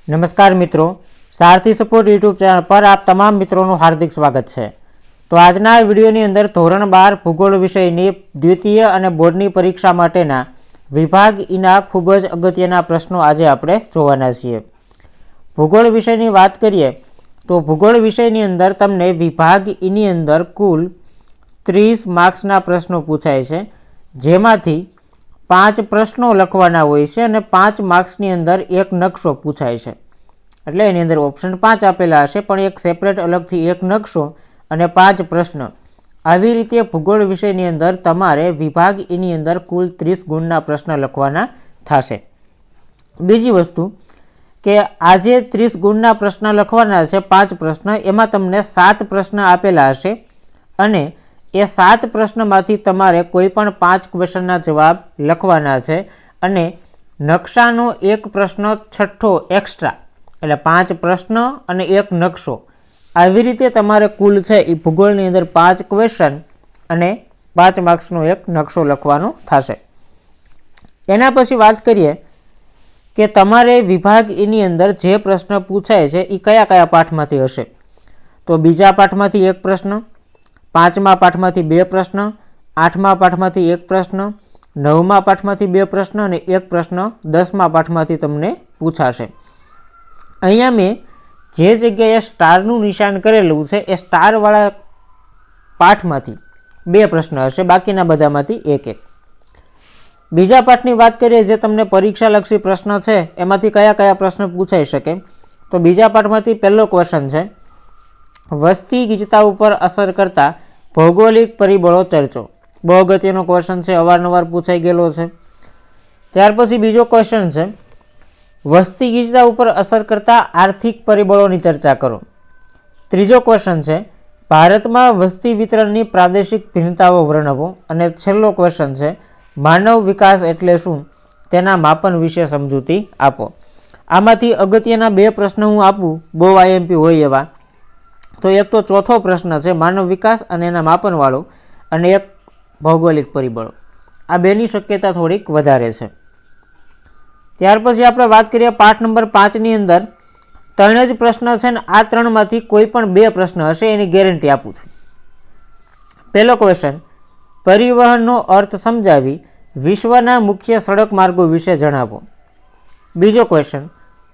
नमस्कार मित्रों, सारथी support YouTube channel पर आप तमाम मित्रों हार्दिक स्वागत है। तो आजना विडियोनी अंदर धोरण 12 भूगोल विषयनी द्वितीय और बोर्डनी परीक्षा माटेना विभाग ईना खूब ज अगत्यना प्रश्नों आज आपणे जोवाना छीए। भूगोल विषयनी बात करिए तो भूगोल विषयनी अंदर तमने विभाग ईनी अंदर कुल 30 मार्क्सना प्रश्नों पूछाय छे, जेमांथी 5 प्रश्नों लखवाना होय छे अने 5 मार्क्सनी अंदर एक नक्शो पूछाय छे। एटले एनी अंदर ऑप्शन 5 आपेला हशे पण एक सेपरेट अलगथी एक नक्शो अने 5 प्रश्न। આવી રીતે ભૂગોળ વિષયની અંદર તમારે વિભાગ એની અંદર કુલ 30 ગુણના પ્રશ્ન લખવાના થશે। બીજી વસ્તુ કે આજે 30 ગુણના પ્રશ્ન લખવાના છે, 5 પ્રશ્ન, એમાં તમને 7 પ્રશ્ન આપેલા હશે અને એ 7 પ્રશ્નમાંથી તમારે કોઈ પણ 5 ક્વેશ્ચનના જવાબ લખવાના છે અને નકશાનો એક પ્રશ્ન છઠ્ઠો એક્સ્ટ્રા, એટલે 5 પ્રશ્ન અને એક નકશો, આવી રીતે તમારે કુલ છે એ ભૂગોળની અંદર 5 ક્વેશ્ચન અને 5 માર્ક્સનો એક નકશો લખવાનો થશે। એના પછી વાત કરીએ કે તમારે વિભાગ એની અંદર જે પ્રશ્ન પૂછાય છે એ કયા કયા પાઠમાંથી હશે। તો બીજા પાઠમાંથી એક પ્રશ્ન, 5મા પાઠમાંથી 2 પ્રશ્ન, 8મા પાઠમાંથી 1 પ્રશ્ન, 9મા પાઠમાંથી 2 પ્રશ્ન અને 1 પ્રશ્ન 10મા પાઠમાંથી તમને પૂછાશે। અહીંયા મેં જે જગ્યાએ સ્ટારનું નિશાન કરેલું છે એ સ્ટારવાળા પાઠમાંથી 2 પ્રશ્ન હશે, બાકીના બધામાંથી એક એક। બીજા પાઠની વાત કરીએ, જે તમને પરીક્ષાલક્ષી પ્રશ્ન છે એમાંથી કયા કયા પ્રશ્ન પૂછાઈ શકે, તો બીજા પાઠમાંથી પહેલો ક્વેશ્ચન છે, વસ્તી ગીચતા ઉપર અસર કરતા ભૌગોલિક પરિબળો ચર્ચો। બહુ અગત્યનો ક્વેશ્ચન છે, અવારનવાર પૂછાઈ ગયેલો છે। ત્યાર પછી બીજો ક્વેશ્ચન છે, વસ્તી ગીચતા ઉપર અસર કરતા આર્થિક પરિબળોની ચર્ચા કરો। ત્રીજો ક્વેશ્ચન છે, ભારતમાં વસ્તી વિતરણની પ્રાદેશિક ભિન્નતાઓ વર્ણવો અને છેલ્લો ક્વેશ્ચન છે, માનવ વિકાસ એટલે શું, તેના માપન વિશે સમજૂતી આપો। આમાંથી અગત્યના 2 પ્રશ્ન હું આપું, બહુ આઈએમપી હોય એવા, તો એક તો ચોથો પ્રશ્ન છે માનવ વિકાસ અને એના માપનવાળો, અને એક ભૌગોલિક પરિબળો। આ બેની શક્યતા થોડીક વધારે છે। ત્યાર પછી આપણે વાત કરીએ પાઠ નંબર 5ની અંદર 3 જ પ્રશ્ન છે ને આ 3માંથી કોઈ પણ 2 પ્રશ્ન હશે, એની ગેરંટી આપું છું। પહેલો ક્વેશ્ચન, પરિવહનનો અર્થ સમજાવી વિશ્વના મુખ્ય સડક માર્ગો વિશે જણાવો। બીજો ક્વેશ્ચન,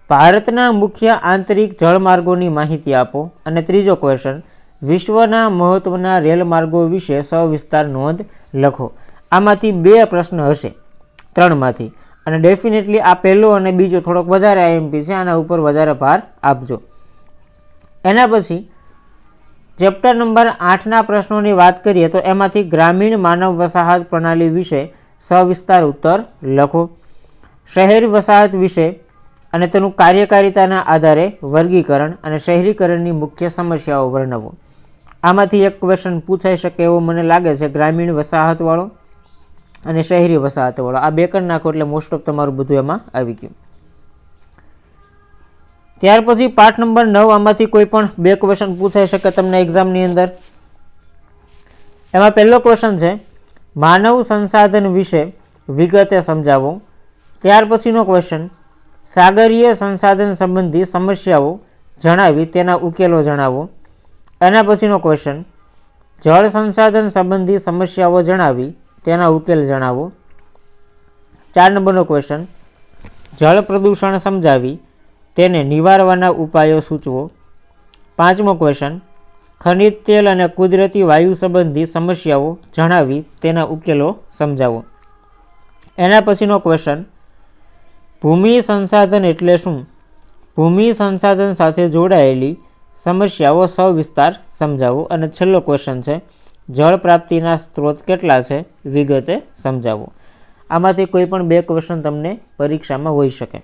ભારતના મુખ્ય આંતરિક જળમાર્ગોની માહિતી આપો। અને ત્રીજો ક્વેશ્ચન, વિશ્વના મહત્વના રેલ માર્ગો વિશે સવિસ્તાર નોંધ લખો। આમાંથી 2 પ્રશ્ન હશે 3માંથી, અને ડેફિનેટલી આ પહેલો અને બીજો થોડોક વધારે આઈએમપી છે, આના ઉપર વધારે ભાર આપજો। એના પછી ચેપ્ટર નંબર 8ના પ્રશ્નોની વાત કરીએ તો એમાંથી ગ્રામીણ માનવ વસાહત પ્રણાલી વિશે સવિસ્તાર ઉત્તર લખો। શહેરી વસાહત વિશે અને તેનું કાર્યકારિતાના આધારે વર્ગીકરણ અને શહેરીકરણની મુખ્ય સમસ્યાઓ વર્ણવો। આમાંથી એક ક્વેશ્ચન પૂછાઈ શકે એવો મને લાગે છે, ગ્રામીણ વસાહતવાળો અને શહેરી વસાહતવાળો। આ 2 કરી નાખો એટલે મોસ્ટ ઓફ તમારું બધું એમાં આવી ગયું। ત્યાર પછી પાઠ નંબર 9, આમાંથી કોઈ પણ 2 ક્વેશ્ચન પૂછાઈ શકે તમને એક્ઝામની અંદર। એમાં પહેલો ક્વેશ્ચન છે, માનવ સંસાધન વિશે વિગતે સમજાવો। ત્યાર પછીનો ક્વેશ્ચન, સાગરીય સંસાધન સંબંધી સમસ્યાઓ જણાવી તેના ઉકેલો જણાવો। એના પછીનો ક્વેશ્ચન, જળ સંસાધન સંબંધી સમસ્યાઓ જણાવી તેના ઉકેલ જણાવો। 4 નંબરનો ક્વેશ્ચન, જળ પ્રદૂષણ સમજાવી તેને નિવારવાના ઉપાયો સૂચવો। 5મો ક્વેશ્ચન, ખનિજ તેલ અને કુદરતી વાયુ સંબંધી સમસ્યાઓ જણાવી તેના ઉકેલો સમજાવો। એના પછીનો ક્વેશ્ચન, ભૂમિ સંસાધન એટલે શું, ભૂમિ સંસાધન સાથે જોડાયેલી સમસ્યાઓ સવિસ્તાર સમજાવો। અને છેલ્લો ક્વેશ્ચન છે, જળ પ્રાપ્તિના સ્ત્રોત કેટલા છે, વિગતે સમજાવો। આમાંથી કોઈ પણ 2 ક્વેશ્ચન તમને પરીક્ષામાં હોઈ શકે।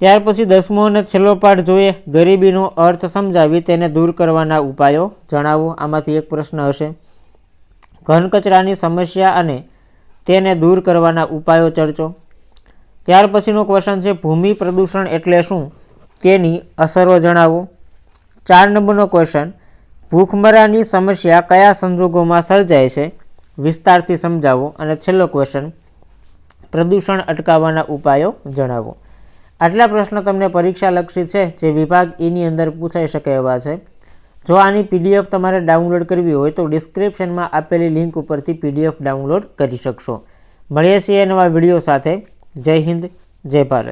ત્યાર પછી 10મો અને છેલ્લો પાઠ જોઈએ, ગરીબીનો અર્થ સમજાવી તેને દૂર કરવાના ઉપાયો જણાવો। આમાંથી એક પ્રશ્ન હશે। ઘન કચરાની સમસ્યા અને તેને દૂર કરવાના ઉપાયો ચર્ચો। ત્યાર પછીનો ક્વેશ્ચન છે, ભૂમિ પ્રદૂષણ એટલે શું, તેની અસરો જણાવો। 4 નંબરનો ક્વેશ્ચન, ભૂખમરાની સમસ્યા કયા સંજોગોમાં સર્જાય છે, વિસ્તારથી સમજાવો। અને છેલ્લો ક્વેશ્ચન, પ્રદૂષણ અટકાવવાના ઉપાયો જણાવો। આટલા પ્રશ્નો તમને પરીક્ષા લક્ષી છે જે વિભાગ એની અંદર પૂછાઈ શકે એવા છે. જો આની PDF તમારે ડાઉનલોડ કરવી હોય તો ડિસ્ક્રિપ્શનમાં આપેલી લિંક ઉપરથી PDF ડાઉનલોડ કરી શકશો. મળીએ છીએ નવા વિડીયો સાથે. જય હિન્દ, જય ભારત.